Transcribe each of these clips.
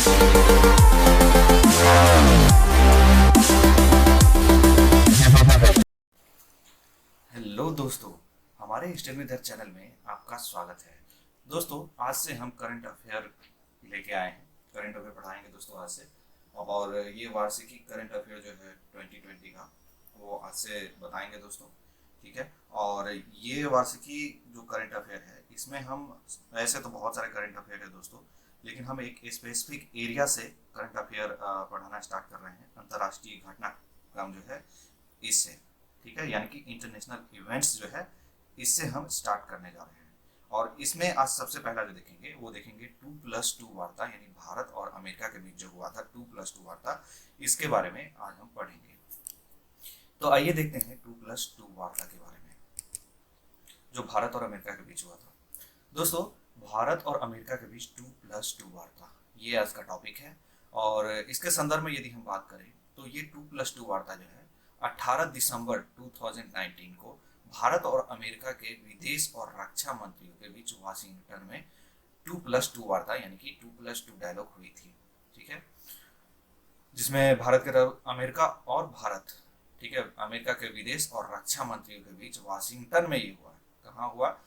Hello दोस्तों, हमारे study with channel में आपका स्वागत है। दोस्तों, आज से हम करंट अफेयर लेके आए हैं। करंट अफेयर पढ़ाएंगे दोस्तों आज से। और ये वार्षिकी करंट अफेयर जो है 2020 का, वो आज से बताएंगे दोस्तों। ठीक है। और ये वार्षिकी जो करंट अफेयर है, इसमें हम ऐसे तो बहुत सारे करंट अफेयर है दोस्तों, लेकिन हम एक स्पेसिफिक एरिया से करंट अफेयर पढ़ाना स्टार्ट कर रहे हैं। अंतर्राष्ट्रीय घटनाक्रम जो है इससे, ठीक है, यानी कि इंटरनेशनल इवेंट्स जो है इससे हम स्टार्ट करने जा रहे हैं। और इसमें आज सबसे पहला जो देखेंगे वो देखेंगे 2+2 वार्ता, यानी भारत और अमेरिका के बीच जो हुआ था 2+2 वार्ता, इसके बारे में आज हम पढ़ेंगे। तो आइए देखते हैं 2+2 वार्ता के बारे में जो भारत और अमेरिका के बीच हुआ था। दोस्तों, भारत और अमेरिका के बीच 2+2 वार्ता, ये आज का टॉपिक है। और इसके संदर्भ में यदि हम बात करें तो ये 2+2 वार्ता जो है 18 दिसंबर 2019 को भारत और अमेरिका के विदेश और रक्षा मंत्रियों के बीच वाशिंगटन में 2+2 वार्ता यानी कि 2+2 डायलॉग हुई थी। ठीक है, जिसमें भारत के तरफ अमेरिका और भारत, ठीक है, अमेरिका के विदेश और रक्षा मंत्रियों के बीच वाशिंगटन में ये हुआ। कहाँ हुआ?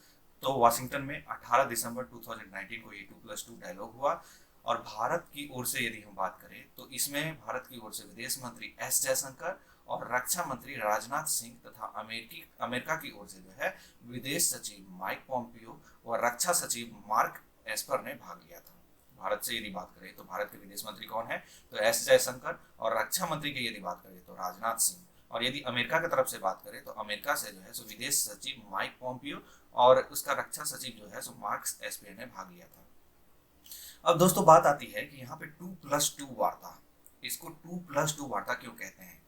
तो वाशिंगटन में 18 दिसंबर 2019 को ये 2+2 डायलॉग हुआ। और भारत की ओर से यदि हम बात करें तो इसमें भारत की ओर से विदेश मंत्री एस जयशंकर और रक्षा मंत्री राजनाथ सिंह तथा अमेरिका की ओर से जो है विदेश सचिव माइक पॉम्पियो और रक्षा सचिव मार्क एस्पर ने भाग लिया था। भारत से यदि बात करें तो भारत के विदेश मंत्री कौन है? तो एस जयशंकर। और रक्षा मंत्री की यदि बात करें तो राजनाथ सिंह। और यदि अमेरिका की तरफ से बात करें तो अमेरिका से जो है सो विदेश सचिव माइक पॉम्पियो और उसका रक्षा सचिव जो है सो मार्क एस्पर ने भाग लिया था। अब दोस्तों बात आती है कि यहाँ पे 2+2 वार्ता, इसको 2+2 वार्ता क्यों कहते हैं?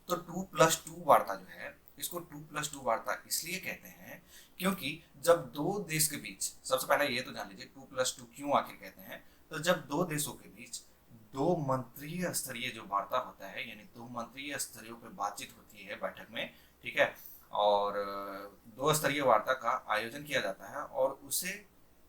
तो 2+2 वार्ता जो है, इसको 2+2 वार्ता इसलिए कहते हैं क्योंकि जब दो देश के बीच, सबसे पहले ये तो जान लीजिए 2+2 क्यों आखिर कहते हैं। तो जब दो देशों के बीच दो मंत्रीय स्तरीय जो वार्ता होता है, यानी दो मंत्रीय स्तरीयों पे बातचीत होती है बैठक में, ठीक है, और दो स्तरीय वार्ता का आयोजन किया जाता है और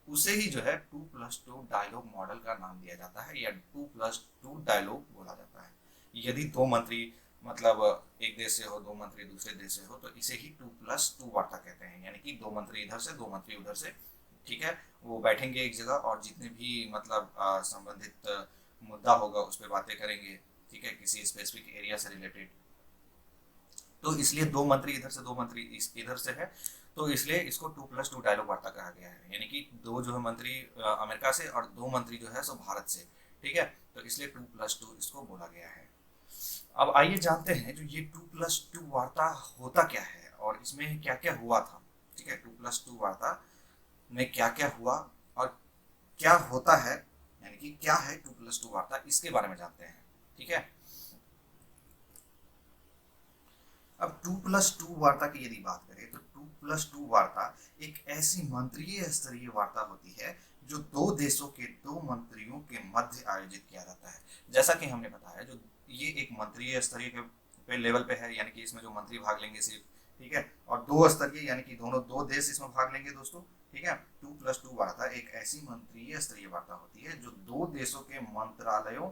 उसे ही जो है 2+2 डायलॉग मॉडल का नाम दिया जाता है या 2+2 डायलॉग बोला जाता है। यदि दो मंत्री, मतलब एक देश से हो, दो मंत्री दूसरे देश से हो, तो इसे ही 2+2 वार्ता कहते हैं। यानी कि दो मंत्री इधर से, दो मंत्री उधर से, ठीक है, वो बैठेंगे एक जगह और जितने भी मतलब संबंधित मुद्दा होगा उस पर बातें करेंगे, ठीक है, किसी स्पेसिफिक एरिया से रिलेटेड। तो इसलिए दो मंत्री इधर से, दो मंत्री इधर से है, तो इसलिए इसको 2+2 डायलॉग वार्ता कहा गया है। यानी कि दो जो है मंत्री अमेरिका से और दो मंत्री जो है सो भारत से, ठीक है, तो इसलिए 2+2 इसको बोला गया है। अब आइए जानते हैं जो ये 2+2 वार्ता होता क्या है और इसमें क्या क्या हुआ था। ठीक है, 2+2 वार्ता में क्या क्या हुआ और क्या होता है, यानी कि क्या है 2+2 वार्ता, इसके बारे में जानते हैं। ठीक है, अब 2+2 वार्ता की यदि बात करें तो 2+2 वार्ता एक ऐसी मंत्रीय स्तरीय वार्ता होती है जो दो देशों के दो मंत्रियों के मध्य आयोजित किया जाता है। जैसा कि हमने बताया, जो ये एक मंत्रीय स्तरीय के लेवल पे है, यानी कि इसमें जो मंत्री भाग लेंगे सिर्फ, ठीक है, और दो स्तरीय यानी कि दोनों दो देश इसमें भाग लेंगे दोस्तों। ठीक है, 2+2 वार्ता एक ऐसी मंत्रीय स्तरीय वार्ता होती है जो दो देशों के मंत्रालयों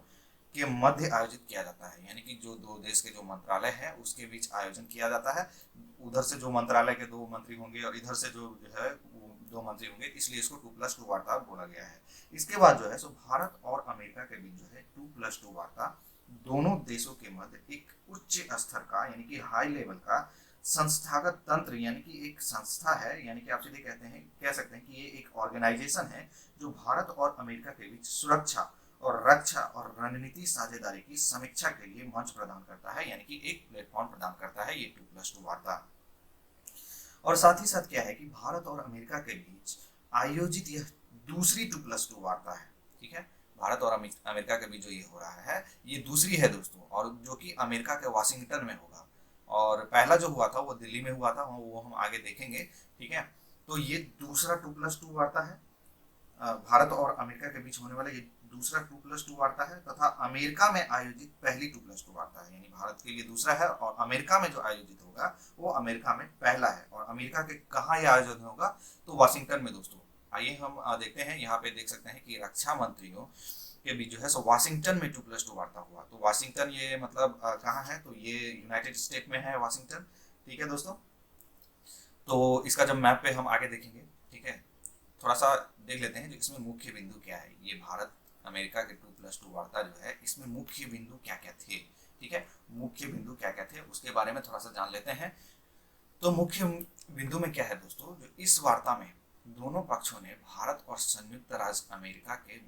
के मध्य आयोजित किया जाता है। यानी कि जो दो देश के जो मंत्रालय है उसके बीच आयोजन किया जाता है। उधर से जो मंत्रालय के दो मंत्री होंगे और इधर से जो है दो मंत्री होंगे, इसलिए इसको 2+2 वार्ता बोला गया है। इसके बाद जो है सो भारत और अमेरिका के बीच जो है 2+2 वार्ता दोनों देशों के मध्य एक उच्च स्तर का, यानी कि हाई लेवल का संस्थागत तंत्र, यानी कि एक संस्था है, यानी कि आप सीधे कह सकते हैं कि ये एक ऑर्गेनाइजेशन है जो भारत और अमेरिका के बीच सुरक्षा और रक्षा और रणनीति साझेदारी की समीक्षा के लिए मंच प्रदान करता है, यानी कि एक प्लेटफॉर्म प्रदान करता है ये 2+2 वार्ता। और साथ ही साथ क्या है कि भारत और अमेरिका के बीच आयोजित यह दूसरी 2+2 वार्ता है। ठीक है, भारत और अमेरिका के बीच जो ये हो रहा है ये दूसरी है दोस्तों, और जो कि अमेरिका के वाशिंगटन में होगा। और पहला जो हुआ था वो दिल्ली में हुआ था, वो हम आगे देखेंगे। ठीक है, तो ये दूसरा 2+2 वार्ता है। भारत और अमेरिका के बीच होने वाला ये दूसरा 2+2 वार्ता है तथा अमेरिका में आयोजित पहली 2+2 वार्ता है। यानी भारत के लिए दूसरा है और अमेरिका में जो आयोजित होगा वो अमेरिका में पहला है। और अमेरिका के कहाँ यह आयोजन होगा? तो वाशिंगटन में दोस्तों। आइए हम देखते हैं, यहाँ पे देख सकते हैं कि रक्षा मंत्रियों के बीच जो है सो वाशिंगटन में 2+2 वार्ता हुआ। तो वाशिंगटन ये मतलब कहाँ है, तो ये यूनाइटेड स्टेट में है वाशिंगटन। ठीक है दोस्तों, तो इसका जब मैप पे हम आगे देखेंगे, ठीक है, थोड़ा सा देख लेते हैं जो इसमें मुख्य बिंदु क्या है। ये भारत अमेरिका के 2+2 वार्ता जो है, इसमें मुख्य बिंदु क्या क्या थे, ठीक है, मुख्य बिंदु क्या क्या थे उसके बारे में थोड़ा सा जान लेते हैं। तो मुख्य बिंदु में क्या है दोस्तों, जो इस वार्ता में दोनों पक्षों ने भारत और संयुक्त राज्य अमेरिका के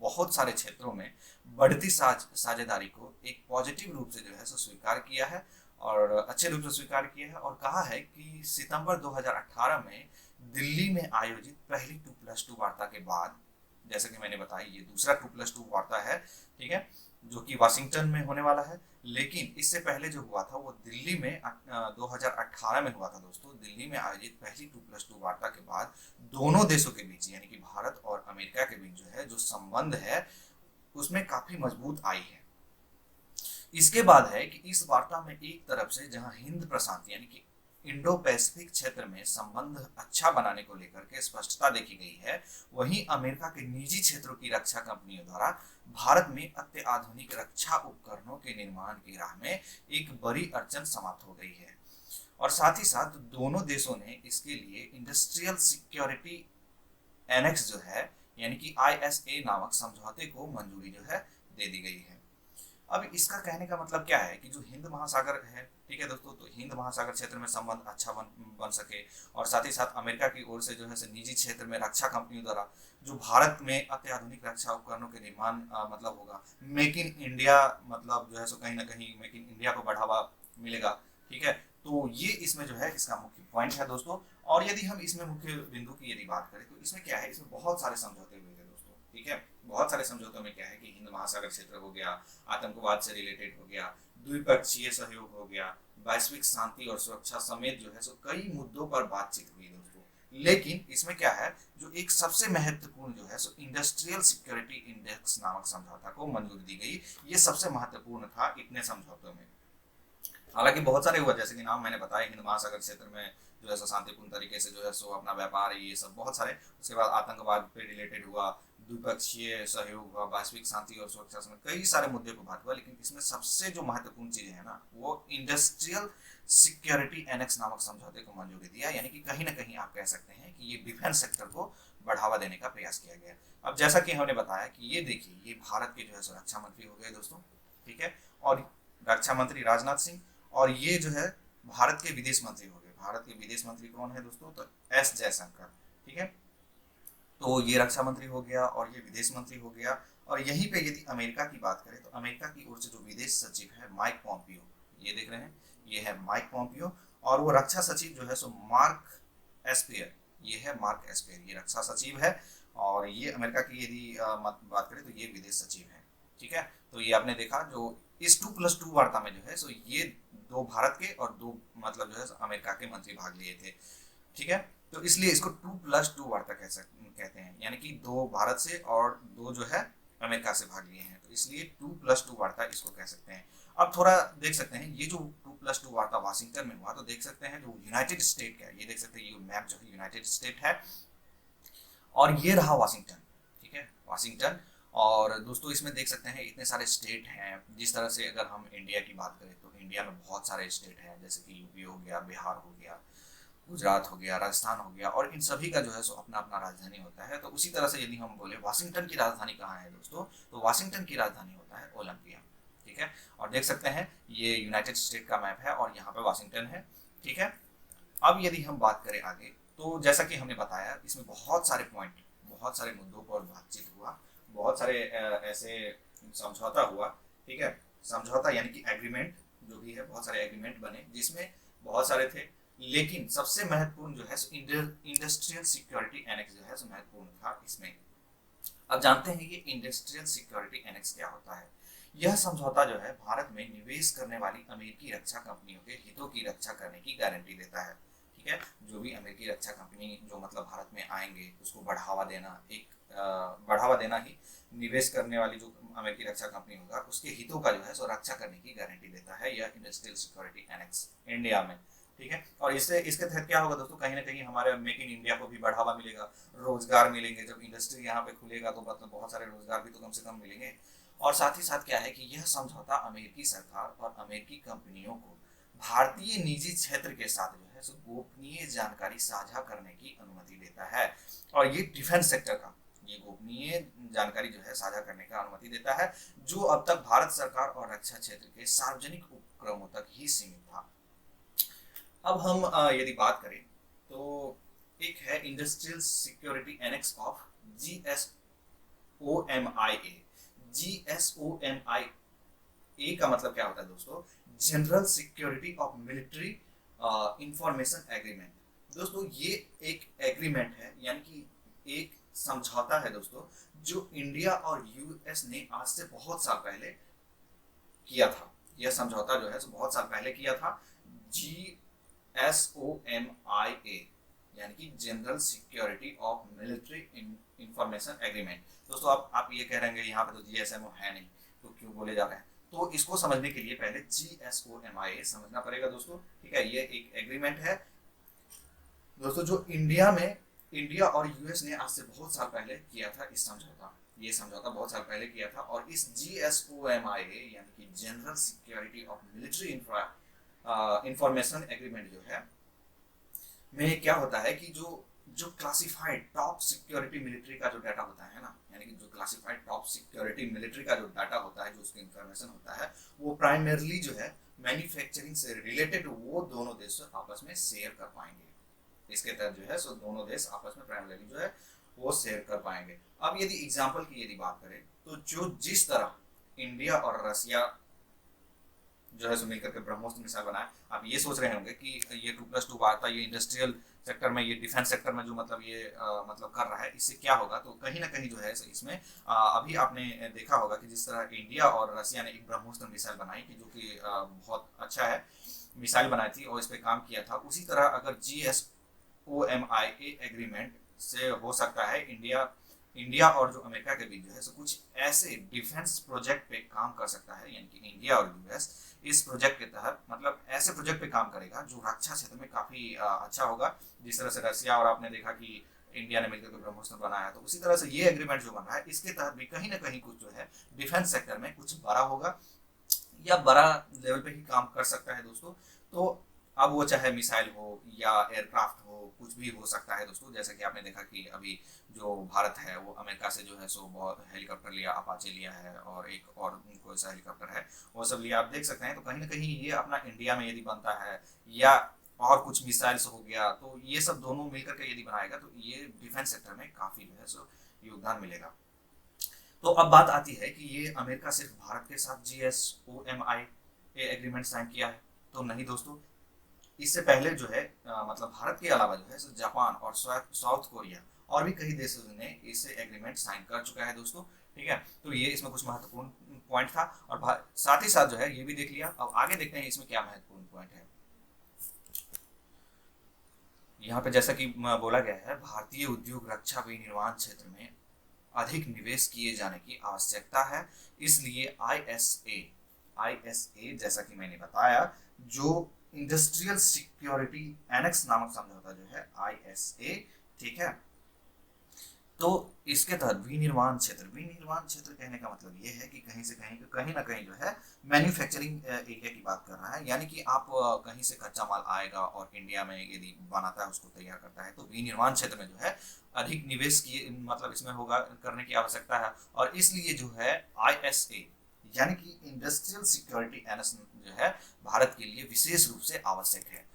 बहुत सारे क्षेत्रों में बढ़ती साझेदारी को एक पॉजिटिव रूप से जो है सो स्वीकार किया है, और अच्छे रूप से स्वीकार किया है, और कहा है कि सितंबर 2018 में दिल्ली में आयोजित पहली 2+2 वार्ता के बाद, जैसे कि मैंने बताया ये दूसरा 2+2 वार्ता है, ठीक है, जो कि वाशिंगटन में होने वाला है। लेकिन इससे पहले जो हुआ था वो दिल्ली में 2018 में हुआ था दोस्तों। दिल्ली में आयोजित पहली 2+2 वार्ता के बाद दोनों देशों के बीच यानी कि भारत और अमेरिका के बीच जो है जो संबंध है उसमें काफी मजबूत आई है। इसके बाद है कि इस वार्ता में एक तरफ से जहां हिंद प्रशांत यानी कि इंडो पैसिफिक क्षेत्र में संबंध अच्छा बनाने को लेकर के स्पष्टता देखी गई है, वहीं अमेरिका के निजी क्षेत्रों की रक्षा कंपनियों द्वारा भारत में अत्याधुनिक रक्षा उपकरणों के निर्माण की राह में एक बड़ी अड़चन समाप्त हो गई है। और साथ ही साथ दोनों देशों ने इसके लिए इंडस्ट्रियल सिक्योरिटी एनेक्स जो है यानी कि ISA नामक समझौते को मंजूरी जो है दे दी गई है। अब इसका कहने का मतलब क्या है कि जो हिंद महासागर है, ठीक है दोस्तों, तो हिंद महासागर क्षेत्र में संबंध अच्छा बन सके, और साथ ही साथ अमेरिका की ओर से जो है निजी क्षेत्र में रक्षा कंपनियों द्वारा जो भारत में अत्याधुनिक रक्षा उपकरणों के निर्माण मतलब होगा, मेक इन इंडिया मतलब जो है सो कहीं ना कहीं मेक इन इंडिया को बढ़ावा मिलेगा। ठीक है, तो ये इसमें जो है इसका मुख्य पॉइंट है दोस्तों। और यदि हम इसमें मुख्य बिंदु की यदि बात करें तो इसमें क्या है, इसमें बहुत सारे समझौते हुए थे दोस्तों। ठीक है, बहुत सारे समझौतों में क्या है कि हिंद महासागर क्षेत्र हो गया, आतंकवाद से रिलेटेड हो गया, द्विपक्षीय सहयोग हो गया, वैश्विक शांति और सुरक्षा समेत जो है सो कई मुद्दों पर बातचीत हुई दोस्तों। लेकिन इसमें क्या है, जो एक सबसे महत्वपूर्ण जो है सो इंडस्ट्रियल सिक्योरिटी इंडेक्स नामक समझौता को मंजूरी दी गई। ये सबसे महत्वपूर्ण था इतने समझौतों में। हालांकि बहुत सारे हुआ, जैसे कि नाम मैंने बताया, हिंद महासागर क्षेत्र में जो है सो शांतिपूर्ण तरीके से जो है सो अपना व्यापार, ये सब बहुत सारे। उसके बाद आतंकवाद पे रिलेटेड हुआ, द्विपक्षीय सहयोग हुआ, वैश्विक शांति और सुरक्षा समेत कई सारे मुद्दे पर बात हुआ। लेकिन इसमें सबसे जो महत्वपूर्ण चीज है ना, वो इंडस्ट्रियल सिक्योरिटी एनेक्स नामक समझौते को मंजूरी दिया। यानी कि कहीं ना कहीं आप कह सकते हैं कि ये डिफेंस सेक्टर को बढ़ावा देने का प्रयास किया गया। अब जैसा कि हमने बताया कि ये देखिए, ये भारत के जो है रक्षा मंत्री हो गए दोस्तों, ठीक है, और रक्षा मंत्री राजनाथ सिंह, और ये जो है भारत के विदेश मंत्री हो गए। भारत के विदेश मंत्री कौन है दोस्तों, तो एस जयशंकर। ठीक है, तो ये रक्षा मंत्री हो गया और ये विदेश मंत्री हो गया। और यहीं पे यदि अमेरिका की बात करें तो अमेरिका की ओर से जो विदेश सचिव है माइक पॉम्पियो, ये देख रहे हैं, ये है माइक पॉम्पियो। और वो रक्षा सचिव जो है सो मार्क एस्पियर, ये है मार्क एस्पियर, ये रक्षा सचिव है। और ये अमेरिका की यदि बात करें तो ये विदेश सचिव है। ठीक है, तो ये आपने देखा जो इस 2+2 वार्ता में जो है सो ये दो भारत के और दो मतलब जो है अमेरिका के मंत्री भाग लिए थे। ठीक है, तो इसलिए इसको 2+2 वार्ता कहते हैं, यानी कि दो भारत से और दो जो है अमेरिका से भाग लिए हैं, तो इसलिए 2+2 वार्ता इसको कह सकते हैं। अब थोड़ा देख सकते हैं, ये जो 2+2 वार्ता वाशिंगटन में हुआ, तो देख सकते हैं जो यूनाइटेड स्टेट क्या है, ये देख सकते हैं, ये मैप जो है यूनाइटेड स्टेट है, और ये रहा वाशिंगटन। ठीक है, वाशिंगटन। और दोस्तों इसमें देख सकते हैं इतने सारे स्टेट हैं। जिस तरह से अगर हम इंडिया की बात करें तो इंडिया में बहुत सारे स्टेट हैं, जैसे कि यूपी हो गया, बिहार हो गया, गुजरात हो गया, राजस्थान हो गया, और इन सभी का जो है सो अपना अपना राजधानी होता है। तो उसी तरह से यदि हम बोले वाशिंगटन की राजधानी कहाँ है दोस्तों, तो वाशिंगटन की राजधानी होता है ओलंपिया। ठीक है, और देख सकते हैं ये यूनाइटेड स्टेट का मैप है और यहाँ पे वाशिंगटन है। ठीक है, अब यदि हम बात करें आगे, तो जैसा कि हमने बताया इसमें बहुत सारे पॉइंट, बहुत सारे मुद्दों पर बातचीत हुआ, बहुत सारे ऐसे समझौता हुआ। ठीक है, समझौता यानी कि एग्रीमेंट जो भी है, बहुत सारे एग्रीमेंट बने जिसमें बहुत सारे थे। लेकिन सबसे महत्वपूर्ण जो है इंडस्ट्रियल सिक्योरिटी एनेक्स जो है महत्वपूर्ण था इसमें। अब जानते हैं ये इंडस्ट्रियल सिक्योरिटी एनेक्स क्या होता है। यह समझौता जो है भारत में निवेश करने वाली अमेरिकी रक्षा कंपनियों के हितों की रक्षा करने की गारंटी देता है। ठीक है, जो भी अमेरिकी रक्षा कंपनी जो मतलब भारत में आएंगे उसको बढ़ावा देना, एक बढ़ावा देना ही निवेश करने वाली जो अमेरिकी रक्षा कंपनी होगा उसके हितों का जो है सो रक्षा करने की गारंटी देता है यह इंडस्ट्रियल सिक्योरिटी एनेक्स इंडिया में। ठीक है। और इससे इसके तहत क्या होगा दोस्तों, कहीं ना कहीं हमारे मेक इन इंडिया को भी बढ़ावा मिलेगा, रोजगार मिलेंगे। जब इंडस्ट्री यहाँ पे खुलेगा तो मतलब बहुत सारे रोजगार भी तो कम से कम मिलेंगे। और साथ ही साथ क्या है कि यह समझौता अमेरिकी सरकार और अमेरिकी कंपनियों को भारतीय निजी क्षेत्र के साथ जो है सो गोपनीय जानकारी साझा करने की अनुमति देता है। और ये डिफेंस सेक्टर का ये गोपनीय जानकारी जो है साझा करने का अनुमति देता है, जो अब तक भारत सरकार और रक्षा क्षेत्र के सार्वजनिक उपक्रमों तक ही सीमित था। अब हम यदि बात करें तो एक है industrial security annex of GSOMIA। GSOMIA का मतलब क्या होता है दोस्तों, general security of military information agreement. दोस्तों ये एक एग्रीमेंट है, यानी कि एक समझौता है दोस्तों, जो इंडिया और यूएस ने आज से बहुत साल पहले किया था। यह समझौता जो है बहुत साल पहले किया था। GSOMIA यानी कि general security of military information agreement. दोस्तों आप ये कह रहे हैं यहाँ पे तो GSMO है नहीं, तो क्यों बोले जा रहे हैं? तो इसको समझने के लिए पहले GSOMIA समझना पड़ेगा दोस्तों, ठीक है। ये एक एग्रीमेंट है दोस्तों, जो इंडिया और यूएस ने आज से बहुत साल पहले किया था। ये समझौता बहुत साल पहले किया था। और इस GSOMIA यानी कि general security of military information agreement जो है में क्या होता है कि जो क्लासिफाइड टॉप सिक्योरिटी मिलिट्री का जो डाटा होता है ना, यानी कि जो क्लासिफाइड टॉप सिक्योरिटी मिलिट्री का जो डाटा होता है, जो उसकी इंफॉर्मेशन होता है, वो प्राइमरली जो है मैन्युफैक्चरिंग से रिलेटेड वो दोनों देश आपस में शेयर कर पाएंगे। इसके तहत जो है सो दोनों देश आपस में प्राइमरली जो है वो शेयर कर पाएंगे। अब यदि एग्जाम्पल की यदि बात करें तो जिस तरह इंडिया और रसिया जो है सो मिलकर के ब्रह्मोस मिसाइल बनाया, आप ये सोच रहे होंगे कि ये 2+2 वार्ता ये इंडस्ट्रियल सेक्टर में, ये डिफेंस सेक्टर में जो मतलब ये मतलब कर रहा है, इससे क्या होगा? तो कहीं ना कहीं जो है इसमें अभी आपने देखा होगा कि जिस तरह इंडिया और रसिया ने एक ब्रह्मोस्त्र मिसाइल बनाई कि जो कि बहुत अच्छा है मिसाइल बनाई थी और इस पर काम किया था, उसी तरह अगर GSOMIA एग्रीमेंट से हो सकता है इंडिया और जो अमेरिका के बीच जो है सो कुछ ऐसे डिफेंस प्रोजेक्ट पे काम कर सकता है, यानी कि इंडिया और यूएस इस प्रोजेक्ट के तहत मतलब ऐसे प्रोजेक्ट पे काम करेगा जो रक्षा क्षेत्र में काफी अच्छा होगा। जिस तरह से रसिया और आपने देखा कि इंडिया ने मिलकर ब्रह्मोस्त्र बनाया, तो उसी तरह से ये एग्रीमेंट जो बन रहा है इसके तहत भी कहीं ना कहीं कुछ जो है डिफेंस सेक्टर में कुछ बड़ा होगा या बड़ा लेवल पे ही काम कर सकता है दोस्तों। तो अब वो चाहे मिसाइल हो या एयरक्राफ्ट हो, कुछ भी हो सकता है दोस्तों। जैसे कि आपने देखा कि अभी जो भारत है वो अमेरिका से जो है सो बहुत हेलीकॉप्टर लिया, अपाचे लिया है, और एक और कोई सा हेलीकॉप्टर है वो सब लिया, आप देख सकते हैं। तो कहीं ना कहीं ये अपना इंडिया में यदि बनता है या और कुछ मिसाइल्स हो गया, तो ये सब दोनों मिलकर के यदि बनाएगा तो ये डिफेंस सेक्टर में काफी जो है सो योगदान मिलेगा। तो अब बात आती है कि ये अमेरिका सिर्फ भारत के साथ GSOMIA एग्रीमेंट साइन किया है, तो नहीं दोस्तों। इससे पहले जो है मतलब भारत के अलावा जो है जापान और साउथ कोरिया और भी कई देशों ने इस एग्रीमेंट साइन कर चुका है दोस्तों, ठीक है। तो ये इसमें कुछ महत्वपूर्ण पॉइंट था और साथ ही साथ जो है ये भी देख लिया। अब आगे देखते हैं इसमें क्या महत्वपूर्ण पॉइंट है। यहाँ पे जैसा कि बोला गया है, भारतीय उद्योग रक्षा विनिर्माण क्षेत्र में अधिक निवेश किए जाने की आवश्यकता है। इसलिए ISA जैसा कि मैंने बताया, जो इंडस्ट्रियल सिक्योरिटी एनेक्स नामक समझौता जो है ISA, ठीक है। तो इसके तहत विनिर्माण क्षेत्र कहने का मतलब ये है कि कहीं ना कहीं जो है मैन्युफैक्चरिंग एरिया की बात कर रहा है, यानी कि आप कहीं से कच्चा माल आएगा और इंडिया में यदि बनाता है, उसको तैयार करता है, तो विनिर्माण क्षेत्र में जो है अधिक निवेश किए मतलब इसमें होगा करने की आवश्यकता है। और इसलिए जो है ISA यानी कि इंडस्ट्रियल सिक्योरिटी एनेक्स जो है भारत के लिए विशेष रूप से आवश्यक है।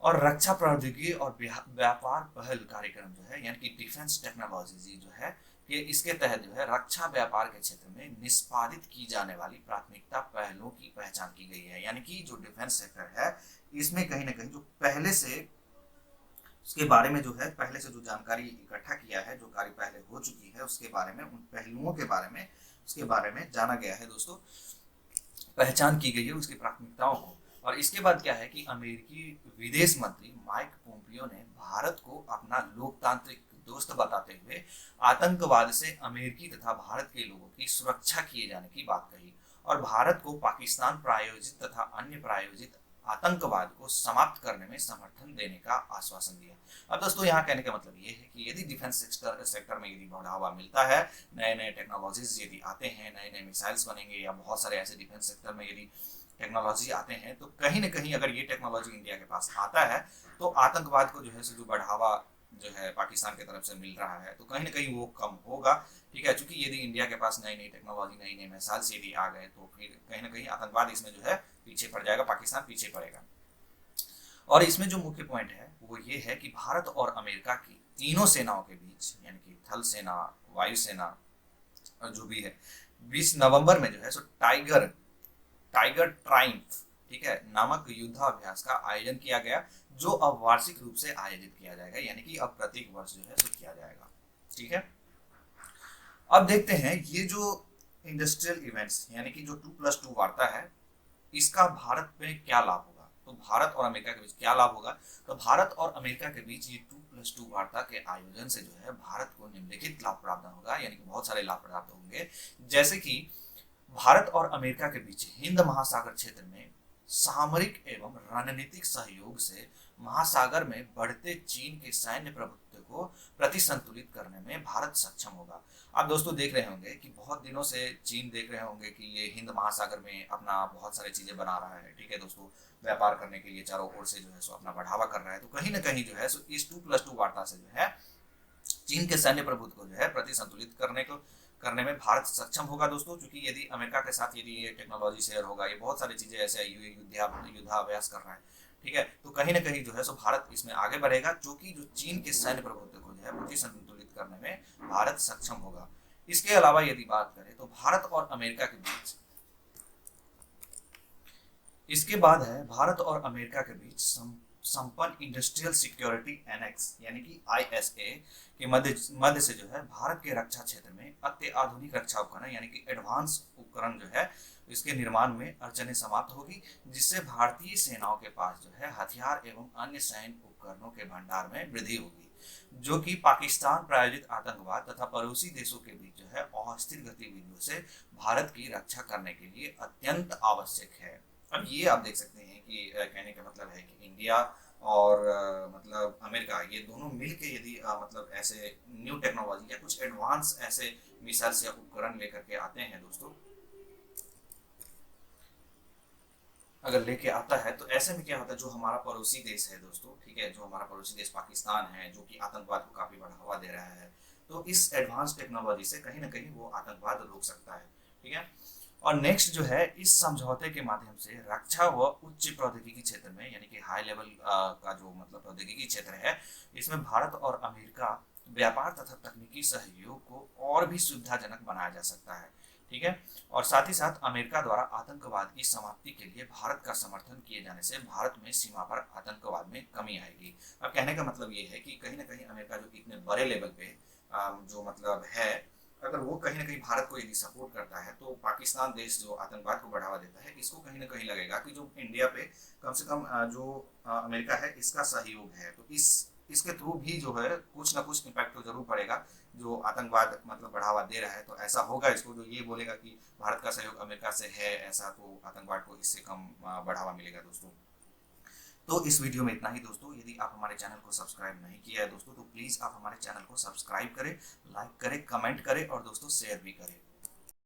और रक्षा प्रौद्योगिकी और व्यापार पहल कार्यक्रम जो है यानी कि डिफेंस टेक्नोलॉजी जो है, ये इसके तहत जो है रक्षा व्यापार के क्षेत्र में निष्पादित की जाने वाली प्राथमिकता पहलों की पहचान की गई है। यानी कि जो डिफेंस सेक्टर है इसमें कहीं ना कहीं जो पहले से उसके बारे में जो है पहले से जो जानकारी इकट्ठा किया है, जो कार्य पहले हो चुकी है उसके बारे में, उन पहलुओं के बारे में उसके बारे में जाना गया है दोस्तों, पहचान की गई है उसकी प्राथमिकताओं को। और इसके बाद क्या है कि अमेरिकी विदेश मंत्री माइक पोम्पियो ने भारत को अपना लोकतांत्रिक दोस्त बताते हुए आतंकवाद से अमेरिकी तथा भारत के लोगों की सुरक्षा किए जाने की बात कही और भारत को पाकिस्तान प्रायोजित तथा अन्य प्रायोजित आतंकवाद को समाप्त करने में समर्थन देने का आश्वासन दिया। अब दोस्तों यहाँ कहने का मतलब ये है कि यदि डिफेंस सेक्टर में यदि बढ़ावा मिलता है, नए नए टेक्नोलॉजीज यदि आते हैं, नए नए मिसाइल्स बनेंगे या बहुत सारे ऐसे डिफेंस सेक्टर में यदि टेक्नोलॉजी आते हैं, तो कहीं ना कहीं अगर ये टेक्नोलॉजी इंडिया के पास आता है तो आतंकवाद को जो है जो बढ़ावा जो है पाकिस्तान की तरफ से मिल रहा है तो कहीं ना कहीं वो कम होगा। ठीक है, क्योंकि यदि इंडिया के पास नई नई टेक्नोलॉजी, नई नई मिसाइल्स यदि आ गए तो फिर कहीं ना कहीं आतंकवाद इसमें जो है पीछे पड़ जाएगा, पाकिस्तान पीछे पड़ेगा। और इसमें जो मुख्य पॉइंट है वो ये है कि भारत और अमेरिका की तीनों सेनाओं के बीच, यानी कि थल सेना, वायुसेना और जो भी है, 20 नवंबर में जो है सो टाइगर ट्राइम्फ, ठीक है, नामक युद्धाभ्यास का आयोजन किया गया, जो अब वार्षिक रूप से आयोजित किया जाएगा, यानी कि अब प्रत्येक वर्ष जो है सो किया जाएगा। ठीक है, अब देखते हैं ये जो इंडस्ट्रियल इवेंट्स यानी कि जो 2+2 वार्ता है, इसका भारत में क्या लाभ होगा। तो भारत और अमेरिका के बीच क्या लाभ होगा, तो भारत और अमेरिका के बीच ये 2+2 वार्ता के आयोजन से जो है भारत को निम्नलिखित लाभ प्राप्त होगा, यानी कि बहुत सारे लाभ प्राप्त होंगे। जैसे कि भारत और अमेरिका के बीच हिंद महासागर क्षेत्र में सामरिक एवं रणनीतिक सहयोग से महासागर में बढ़ते चीन के सैन्य प्रभुत्व को प्रतिसंतुलित करने में भारत सक्षम होगा। आप दोस्तों देख रहे होंगे कि बहुत दिनों से चीन देख रहे होंगे कि ये हिंद महासागर में अपना बहुत सारी चीजें बना रहा है। ठीक है दोस्तों, व्यापार करने के लिए चारों ओर से जो है सो अपना बढ़ावा कर रहा है। तो कहीं ना कहीं जो है सो इस 2+2 वार्ता से जो है चीन के सैन्य प्रभुत्व को जो है प्रतिसंतुलित करने में भारत सक्षम होगा दोस्तों। क्योंकि यदि अमेरिका के साथ यदि ये टेक्नोलॉजी शेयर होगा, ये बहुत सारी चीजें ऐसे युद्धाभ्यास कर रहा है, ठीक है, तो कहीं ना कहीं जो है सो भारत इसमें आगे बढ़ेगा, जो कि जो चीन के सैन्य प्रभुत्व को जो है प्रतिसंतुलित करने में भारत सक्षम होगा। इसके अलावा यदि बात करें तो भारत और अमेरिका के बीच, इसके बाद है भारत और अमेरिका के बीच संपन्न इंडस्ट्रियल सिक्योरिटी एनेक्स, यानी कि ISA के मध्य से जो है भारत के रक्षा क्षेत्र में अत्याधुनिक रक्षा उपकरण, यानी कि एडवांस उपकरण जो है इसके निर्माण में अड़चनें समाप्त होगी, जिससे भारतीय सेनाओं के पास जो है हथियार एवं अन्य सैन्य उपकरणों के भंडार में वृद्धि होगी, जो कि पाकिस्तान प्रायोजित आतंकवाद तथा पड़ोसी देशों के बीच जो है अस्थिर गतिविधियों से भारत की रक्षा करने के लिए अत्यंत आवश्यक है। अब ये आप देख सकते हैं कि कहने का मतलब है कि इंडिया और मतलब अमेरिका, ये दोनों मिलके यदि मतलब ऐसे न्यू टेक्नोलॉजी या कुछ एडवांस ऐसे मिसाइल्स या उपकरण लेकर के आते हैं दोस्तों, अगर लेके आता है तो ऐसे में क्या होता है, जो हमारा पड़ोसी देश है दोस्तों, ठीक है, जो हमारा पड़ोसी देश पाकिस्तान है, जो कि आतंकवाद को काफी बढ़ावा दे रहा है, तो इस एडवांस टेक्नोलॉजी से कहीं ना कहीं वो आतंकवाद रोक सकता है। ठीक है, और नेक्स्ट जो है, इस समझौते के माध्यम से रक्षा व उच्च प्रौद्योगिकी क्षेत्र में, यानी कि हाई लेवल का जो मतलब प्रौद्योगिकी क्षेत्र है, इसमें भारत और अमेरिका व्यापार तथा तकनीकी सहयोग को और भी सुविधाजनक बनाया जा सकता है। ठीक है, और साथ ही साथ अमेरिका द्वारा आतंकवाद की समाप्ति के लिए भारत का समर्थन किए जाने से भारत में सीमा पर आतंकवाद में कमी आएगी। अब कहने का मतलब ये है कि कहीं ना कहीं अमेरिका जो कि इतने बड़े लेवल पे जो मतलब है, अगर वो कहीं ना कहीं भारत को यदि सपोर्ट करता है तो पाकिस्तान देश जो आतंकवाद को बढ़ावा देता है, इसको कहीं ना कहीं लगेगा कि जो इंडिया पे कम से कम जो अमेरिका है इसका सहयोग है, तो इसके थ्रू भी जो है कुछ ना कुछ इम्पैक्ट तो जरूर पड़ेगा। जो आतंकवाद मतलब बढ़ावा दे रहा है तो ऐसा होगा, इसको जो ये बोलेगा कि भारत का सहयोग अमेरिका से है ऐसा, तो आतंकवाद को इससे कम बढ़ावा मिलेगा दोस्तों। तो इस वीडियो में इतना ही दोस्तों। यदि आप हमारे चैनल को सब्सक्राइब नहीं किया है दोस्तों, तो प्लीज़ आप हमारे चैनल को सब्सक्राइब करें, लाइक करें, कमेंट करें और दोस्तों शेयर भी करें।